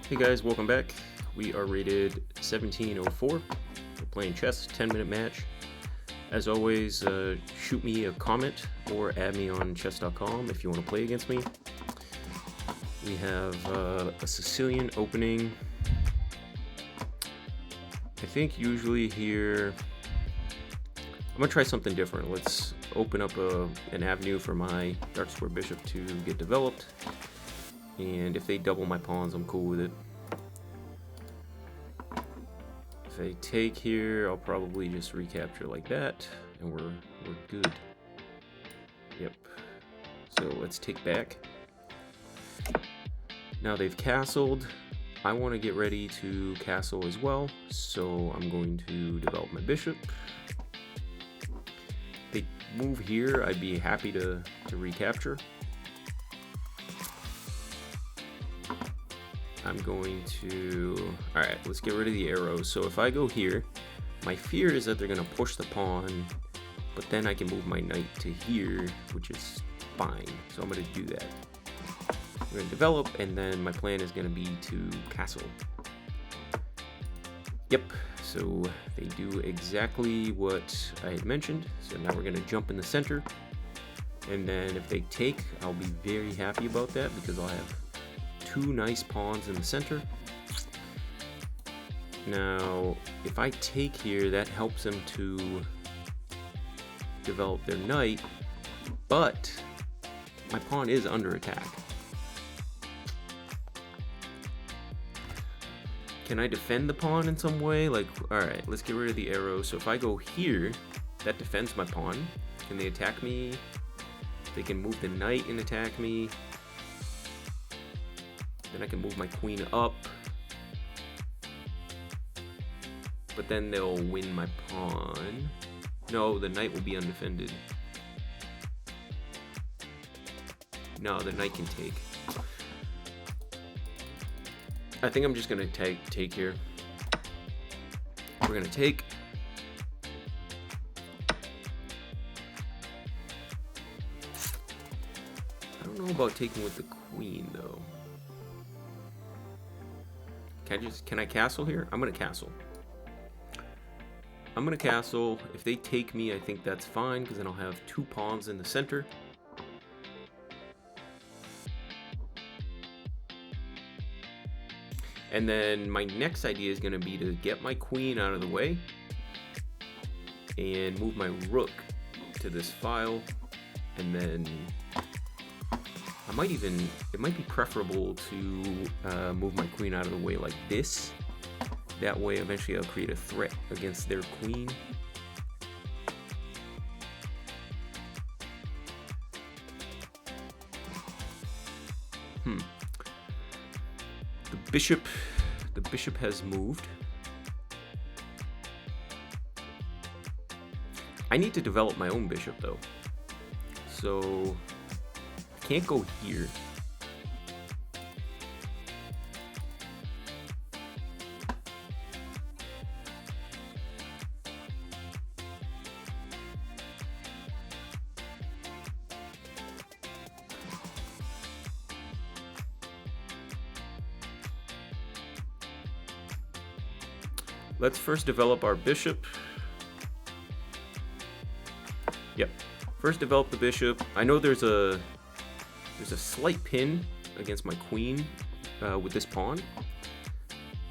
Hey guys, welcome back. We are rated 1704. We're playing chess, 10-minute match. As always, shoot me a comment or add me on chess.com if you want to play against me. We have a Sicilian opening. I think usually here, I'm going to try something different. Let's open up an avenue for my dark square bishop to get developed. And if they double my pawns, I'm cool with it. If they take here, I'll probably just recapture like that, and we're good. Yep. So let's take back. Now they've castled. I want to get ready to castle as well, so I'm going to develop my bishop. If they move here, I'd be happy to recapture. I'm going to, all right, let's get rid of the arrows. So if I go here, my fear is that they're going to push the pawn, but then I can move my knight to here, which is fine. So I'm going to do that. I'm going to develop, and then my plan is going to be to castle. Yep, so they do exactly what I had mentioned. So now we're going to jump in the center, and then if they take, I'll be very happy about that because I'll have two nice pawns in the center. Now, if I take here, that helps them to develop their knight, but my pawn is under attack. Can I defend the pawn in some way? Like, all right, let's get rid of the arrow. So if I go here, that defends my pawn. Can they attack me? They can move the knight and attack me. Then I can move my queen up, but then they'll win my pawn. No, the knight will be undefended. No, the knight can take. I think I'm just gonna take here. We're gonna take. I don't know about taking with the queen though. Can I castle here? I'm gonna castle. I'm gonna castle. If they take me, I think that's fine because then I'll have two pawns in the center. And then my next idea is gonna be to get my queen out of the way and move my rook to this file, and then I might even, it might be preferable to move my queen out of the way like this. That way, eventually I'll create a threat against their queen. The bishop has moved. I need to develop my own bishop though. So can't go here. Let's first develop our bishop. Yep. First develop the bishop. I know there's a slight pin against my queen with this pawn,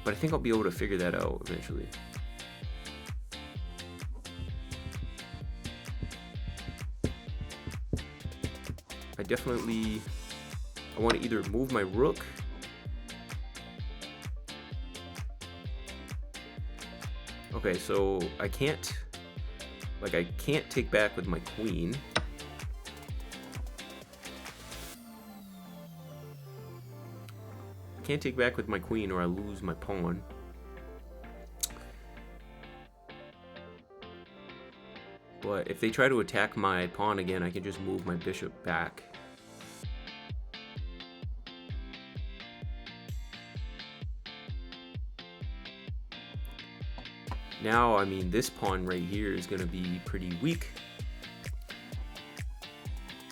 but I think I'll be able to figure that out eventually. I want to either move my rook okay, so I can't take back with my queen. Can't take back with my queen or I lose my pawn. But if they try to attack my pawn again, I can just move my bishop back. Now, I mean, this pawn right here is going to be pretty weak.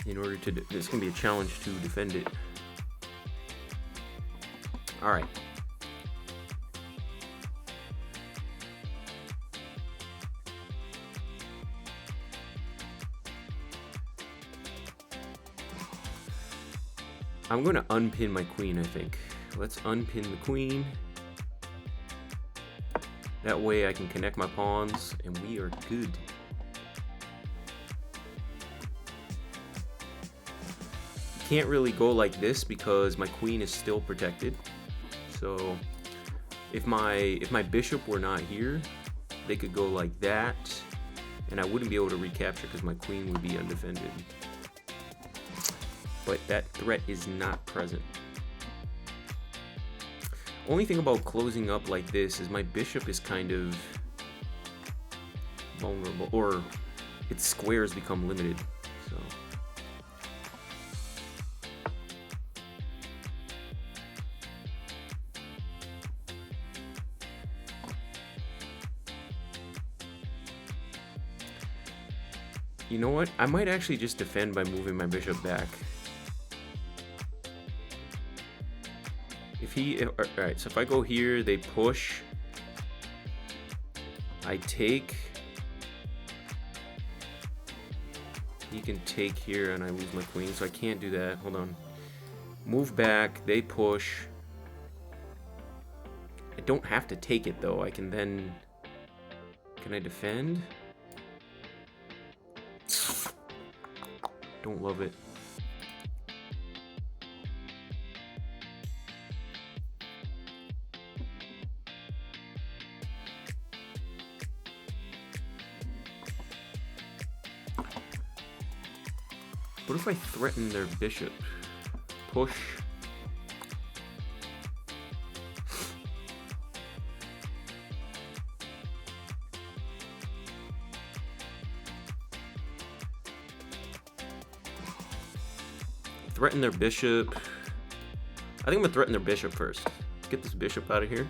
In order to, it's going to be a challenge to defend it. All right, I'm going to unpin my queen, I think. Let's unpin the queen. That way I can connect my pawns, and we are good. Can't really go like this because my queen is still protected. So if my bishop were not here, they could go like that, and I wouldn't be able to recapture because my queen would be undefended. But that threat is not present. Only thing about closing up like this is my bishop is kind of vulnerable, or its squares become limited. So you know what? I might actually just defend by moving my bishop back. Alright, so if I go here, they push. I take. He can take here and I lose my queen, so I can't do that. Hold on. Move back, they push. I don't have to take it though. I can then... Can I defend? Don't love it. What if I threaten their bishop? Push. Threaten their bishop. I think I'm gonna threaten their bishop first. Let's get this bishop out of here.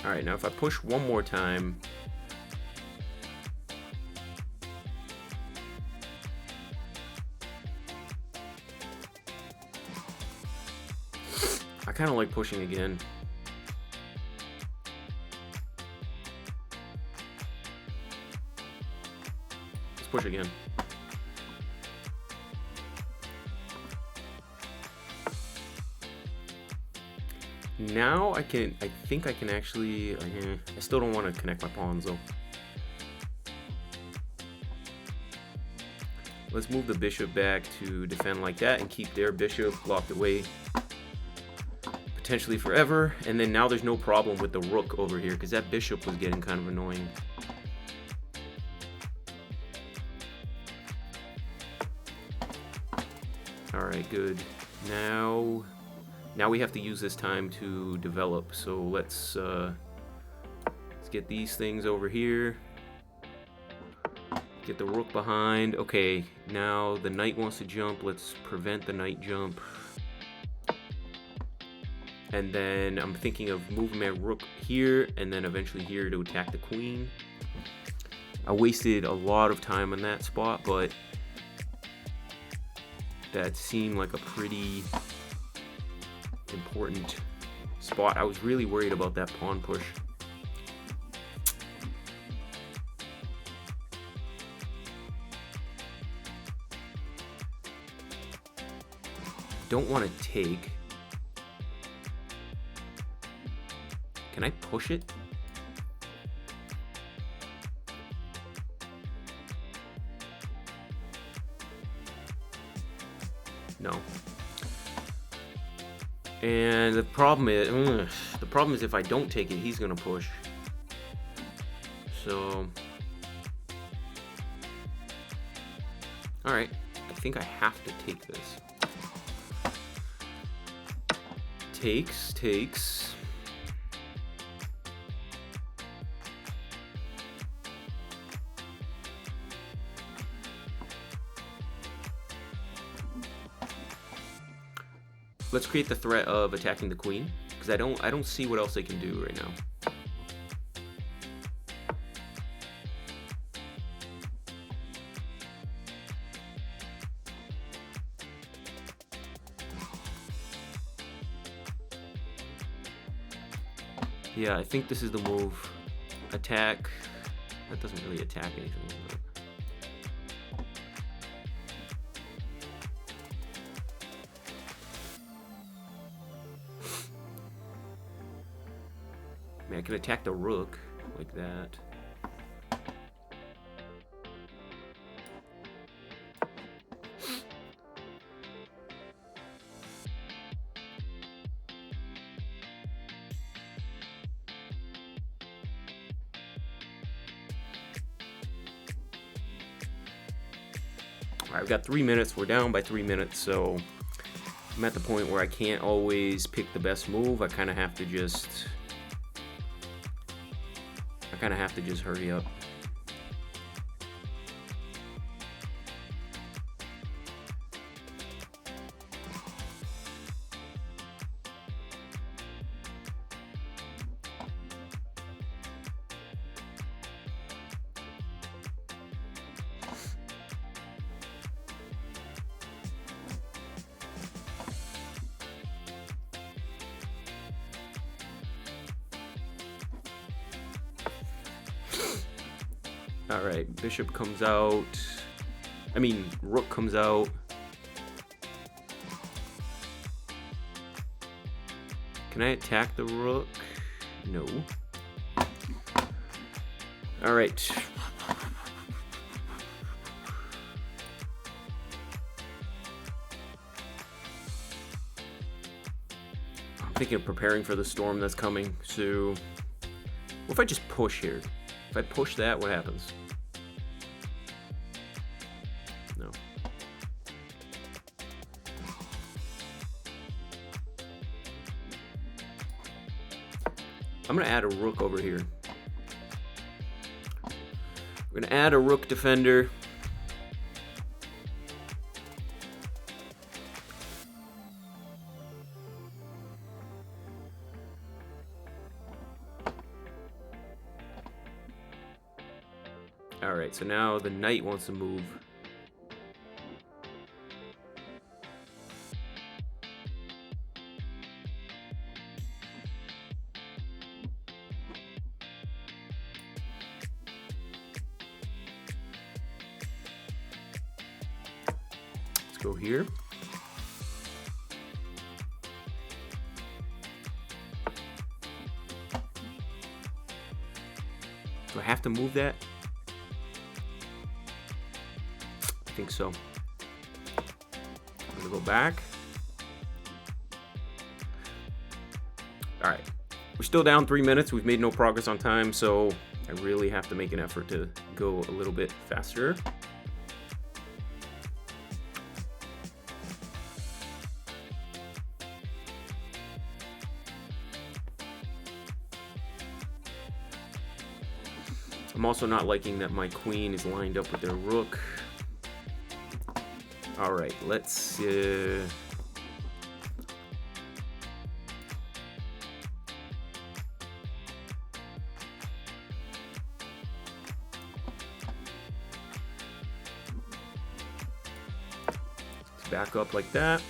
Alright, now if I push one more time, I kind of like pushing again. Let's push again. Now I think I can actually, I still don't want to connect my pawns though. Let's move the bishop back to defend like that and keep their bishop locked away potentially forever. And then now there's no problem with the rook over here because that bishop was getting kind of annoying. Alright, good. Now we have to use this time to develop. So let's get these things over here. Get the rook behind. Okay, now the knight wants to jump. Let's prevent the knight jump. And then I'm thinking of moving my rook here and then eventually here to attack the queen. I wasted a lot of time on that spot, but that seemed like a pretty important spot. I was really worried about that pawn push. Don't want to take. Can I push it? No. And the problem is if I don't take it, he's gonna push. So, all right, I think I have to take this. Takes. Let's create the threat of attacking the queen, because I don't see what else they can do right now. Yeah, I think this is the move. Attack. That doesn't really attack anything. But... I mean, I could attack the rook like that. Alright, I've got 3 minutes. We're down by 3 minutes, so I'm at the point where I can't always pick the best move. I kind of have to just hurry up. Alright, bishop comes out. I mean, rook comes out. Can I attack the rook? No. Alright. I'm thinking of preparing for the storm that's coming, so... What if I just push here? If I push that, what happens? No. I'm gonna add a rook over here. We're gonna add a rook defender. Alright, so now the knight wants to move. Let's go here. Do I have to move that? I think so. I'm gonna go back. All right, we're still down 3 minutes. We've made no progress on time, so I really have to make an effort to go a little bit faster. I'm also not liking that my queen is lined up with their rook. All right, let's back up like that.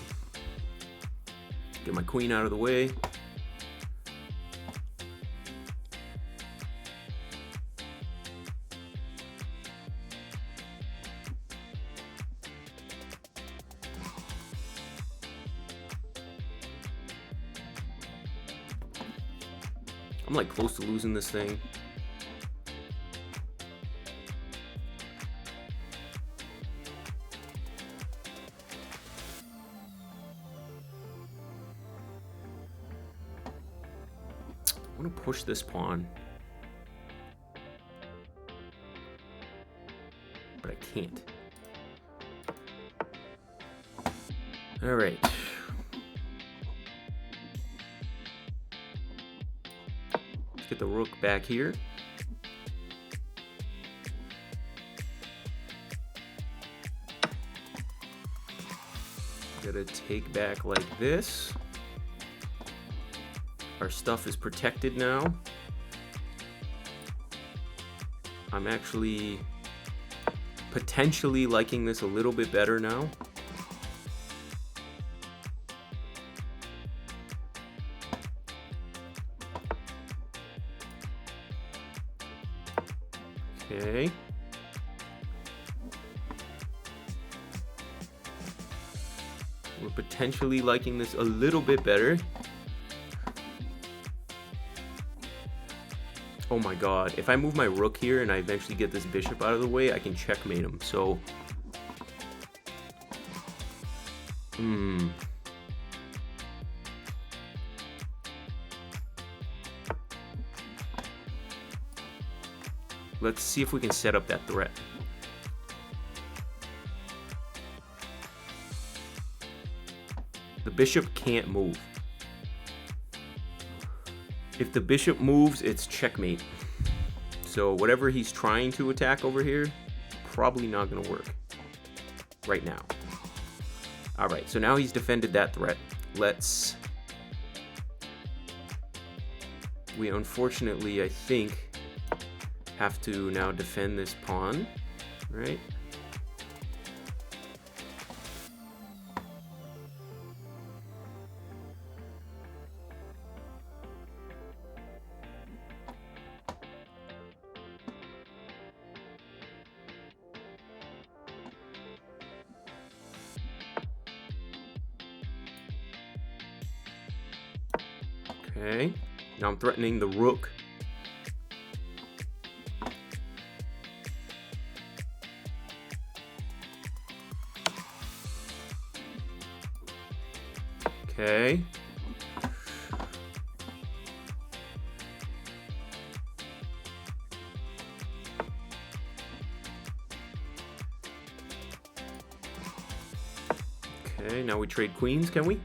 Get my queen out of the way. I'm like close to losing this thing. I want to push this pawn, but I can't. All right. Get the rook back here. Gotta take back like this. Our stuff is protected now. I'm actually potentially liking this a little bit better now. Okay. We're potentially liking this a little bit better. Oh my god, if I move my rook here and I eventually get this bishop out of the way, I can checkmate him, so... Let's see if we can set up that threat. The bishop can't move. If the bishop moves, it's checkmate. So whatever he's trying to attack over here, probably not going to work right now. All right, so now he's defended that threat. We unfortunately, I think, have to now defend this pawn, right? Okay, now I'm threatening the rook. Okay. Okay, now we trade queens, can we?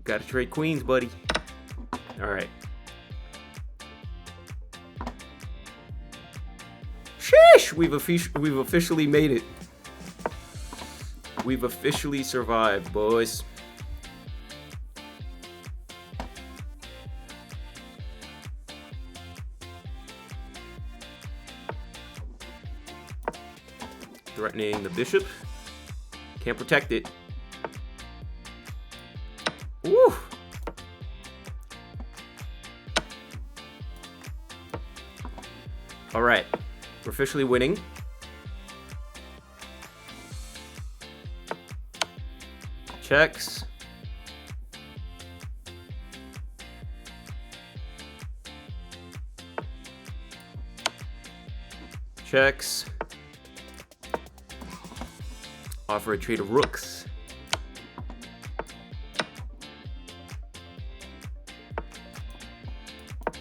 Gotta trade queens, buddy. Alright. Sheesh! We've officially made it. We've officially survived, boys. Threatening the bishop. Can't protect it. Woo! All right, we're officially winning. Checks. Checks. Offer a trade of rooks.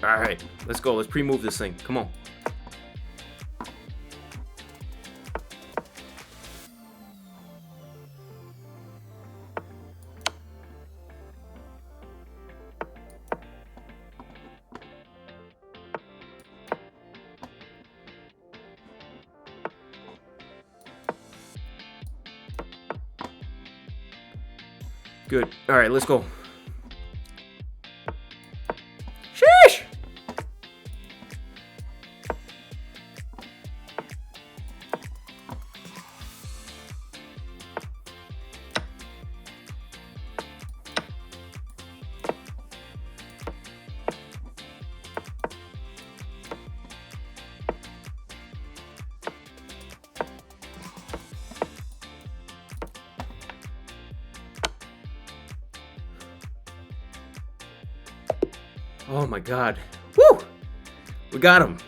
All right, let's go. Let's pre-move this thing. Come on. Good. All right, let's go. Sheesh! Oh my god. Woo! We got him.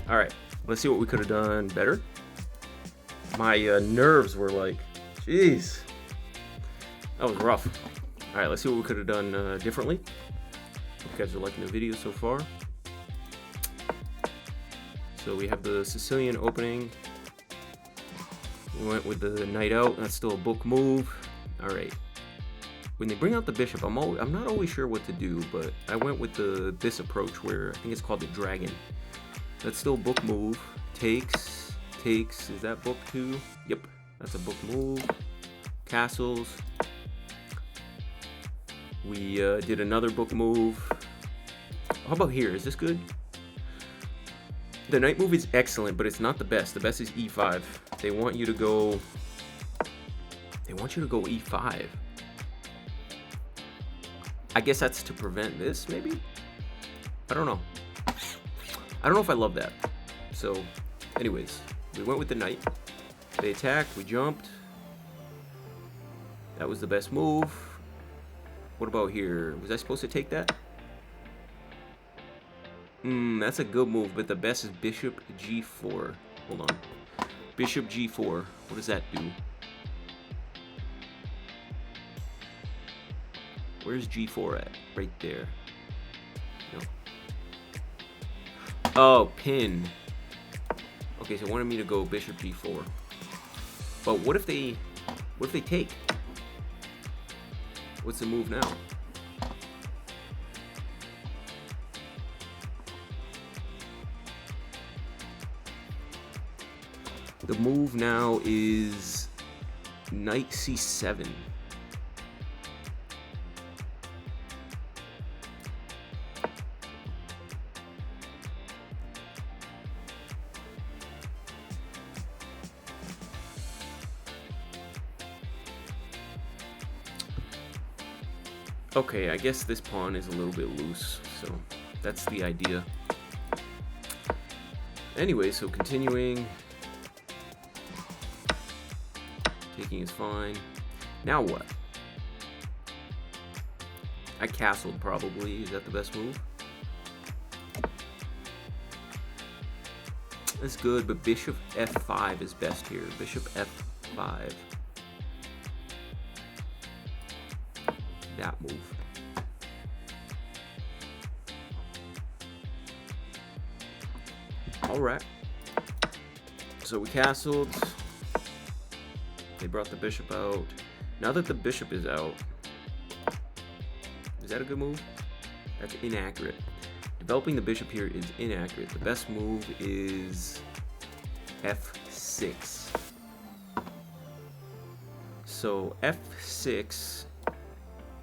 All right, let's see what we could have done better. My nerves were like, jeez. That was rough. All right, let's see what we could have done differently. Hope you guys are liking the video so far. So we have the Sicilian opening. We went with the knight out. That's still a book move. All right. When they bring out the bishop, I'm not always sure what to do, but I went with this approach where I think it's called the dragon. That's still a book move. Takes. Is that book too? Yep, that's a book move. Castles. We did another book move. How about here? Is this good? The knight move is excellent, but it's not the best. The best is e5. They want you to go e5. I guess that's to prevent this, maybe? I don't know. I don't know if I love that. So, anyways, we went with the knight. They attacked, we jumped. That was the best move. What about here? Was I supposed to take that? That's a good move, but the best is bishop g4. Hold on. Bishop g4. What does that do? Where's g4 at? Right there. No. Oh, pin. Okay, so it wanted me to go bishop g4. But what if they take? What's the move now? The move now is knight c7. Okay, I guess this pawn is a little bit loose, so that's the idea. Anyway, so continuing. Taking is fine. Now what? I castled probably. Is that the best move? That's good, but bishop f5 is best here. Bishop f5. That move. Alright. So we castled. They brought the bishop out. Now that the bishop is out, is that a good move? That's inaccurate. Developing the bishop here is inaccurate. The best move is f6. So f6.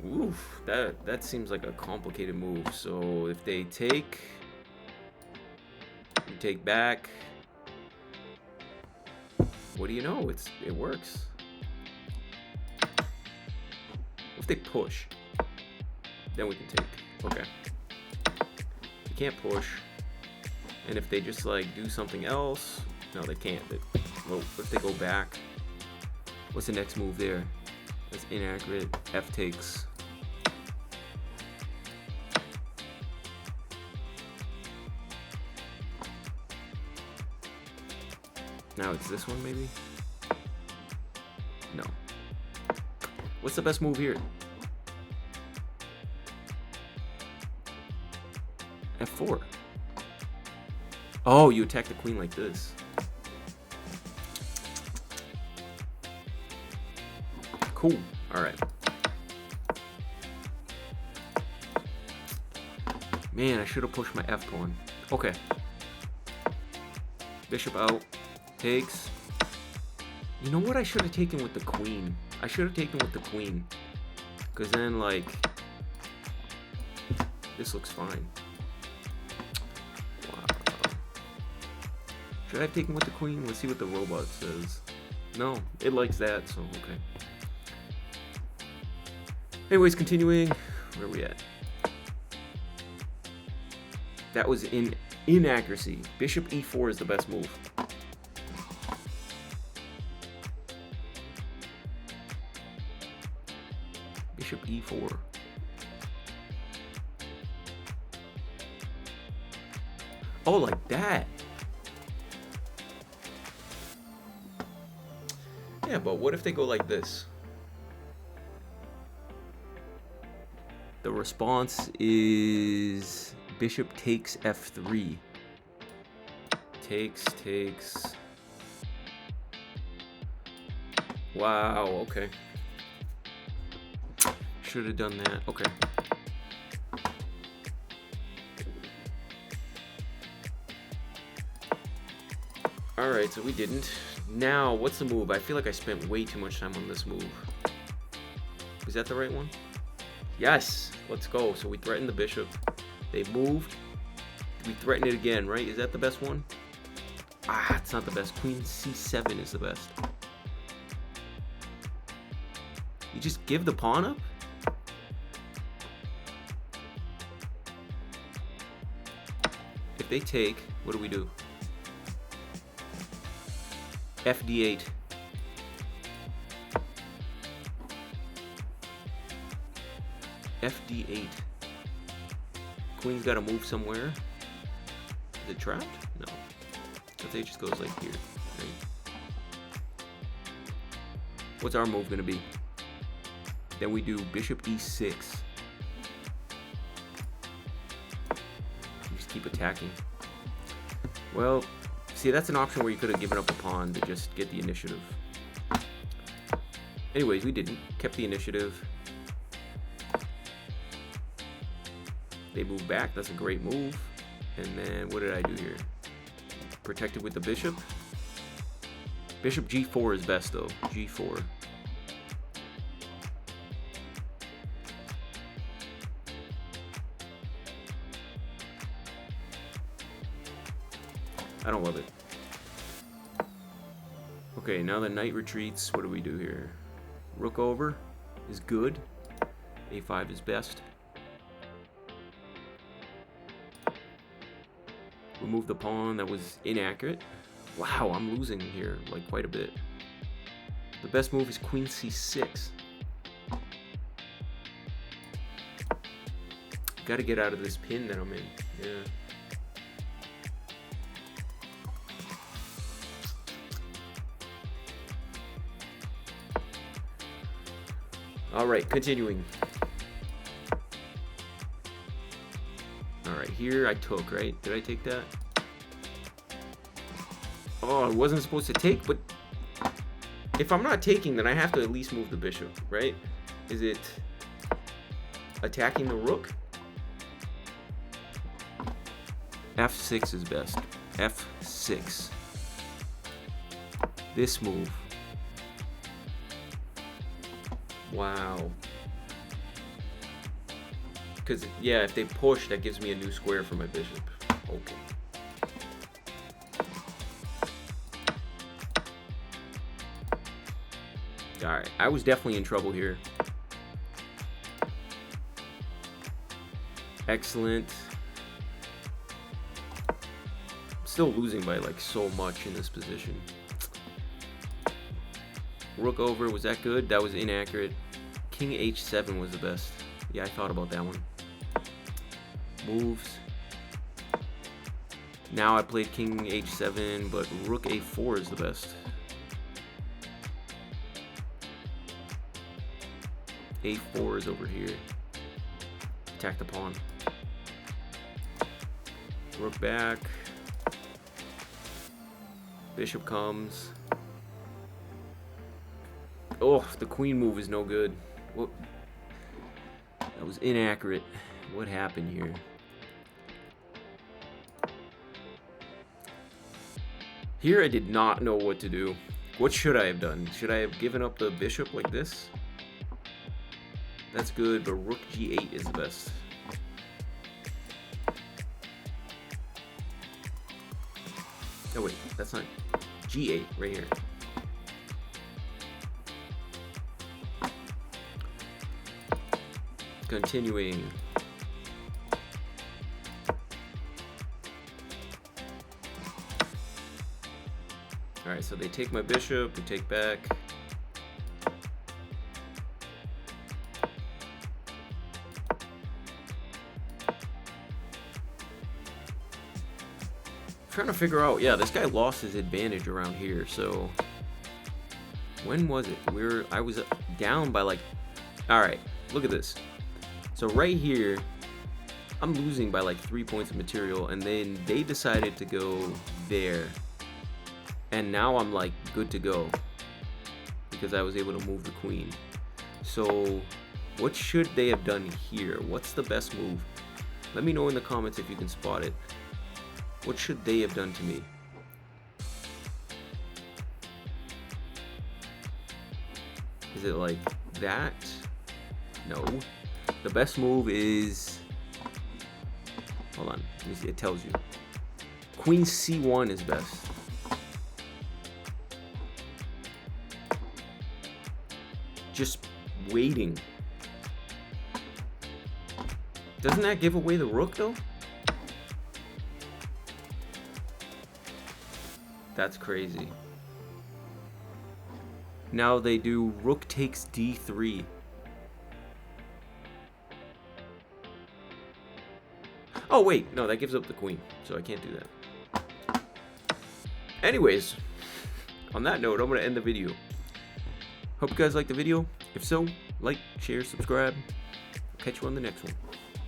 Oof, that seems like a complicated move. So if they take, you take back. What do you know? It works. If they push, then we can take. Okay. They can't push. And if they just like do something else, no, they can't. Well, if they go back, what's the next move there? That's inaccurate. F takes. Now it's this one, maybe? No. What's the best move here? F4. Oh, you attack the queen like this. Cool. Alright. Man, I should have pushed my F pawn. Okay. Bishop out. Takes. You know what I should have taken with the queen? I should have taken with the queen. Because then, like, this looks fine. Wow. Should I have taken with the queen? Let's see what the robot says. No, it likes that, so okay. Anyways, continuing. Where are we at? That was in inaccuracy. Bishop e4 is the best move. Bishop e4. Oh, like that. Yeah, but what if they go like this? The response is bishop takes f3. Takes. Wow, okay. Should have done that. Okay. Alright, so we didn't. Now, what's the move? I feel like I spent way too much time on this move. Is that the right one? Yes! Let's go. So we threatened the bishop. They moved. We threatened it again, right? Is that the best one? Ah, it's not the best. Queen c7 is the best. You just give the pawn up? If they take, what do we do? FD8. FD8. Queen's got to move somewhere. Is it trapped? No. F8 just goes like here. Right? What's our move going to be? Then we do bishop e6. We just keep attacking. Well, see, that's an option where you could have given up a pawn to just get the initiative. Anyways, we didn't. Kept the initiative. They move back. That's a great move. And then what did I do here? Protected with the bishop. Bishop g4 is best though. G4. I don't love it. Okay, now the knight retreats. What do we do here? Rook over is good. A5 is best. Remove the pawn. That was inaccurate. Wow, I'm losing here like quite a bit. The best move is queen c6. Got to get out of this pin that I'm in. Yeah. All right, continuing. All right, here I took, right? Did I take that? Oh, I wasn't supposed to take, but if I'm not taking, then I have to at least move the bishop, right? Is it attacking the rook? F6 is best. F6. This move. Wow. Because, yeah, if they push, that gives me a new square for my bishop. Okay. Alright, I was definitely in trouble here. Excellent. Still losing by like so much in this position. Rook over, was that good? That was inaccurate. King h7 was the best. Yeah, I thought about that one. Moves. Now I played king h7, but rook a4 is the best. a4 is over here. Attack the pawn. Rook back. Bishop comes. Oh, the queen move is no good. What? That was inaccurate. What happened here? Here I did not know what to do. What should I have done? Should I have given up the bishop like this? That's good, but rook g8 is the best. Oh wait, that's not g8 right here. Continuing. Alright, so they take my bishop, we take back. Trying to figure out, yeah, this guy lost his advantage around here, so when was it? I was down by like, alright, look at this. So right here, I'm losing by like 3 points of material, and then they decided to go there. And now I'm like good to go because I was able to move the queen. So what should they have done here? What's the best move? Let me know in the comments if you can spot it. What should they have done to me? Is it like that? No. The best move is, hold on, let me see, it tells you. Queen c1 is best. Just waiting. Doesn't that give away the rook though? That's crazy. Now they do rook takes d3. Oh wait, no, that gives up the queen, so I can't do that. Anyways, on that note, I'm going to end the video. Hope you guys liked the video. If so, like, share, subscribe. Catch you on the next one.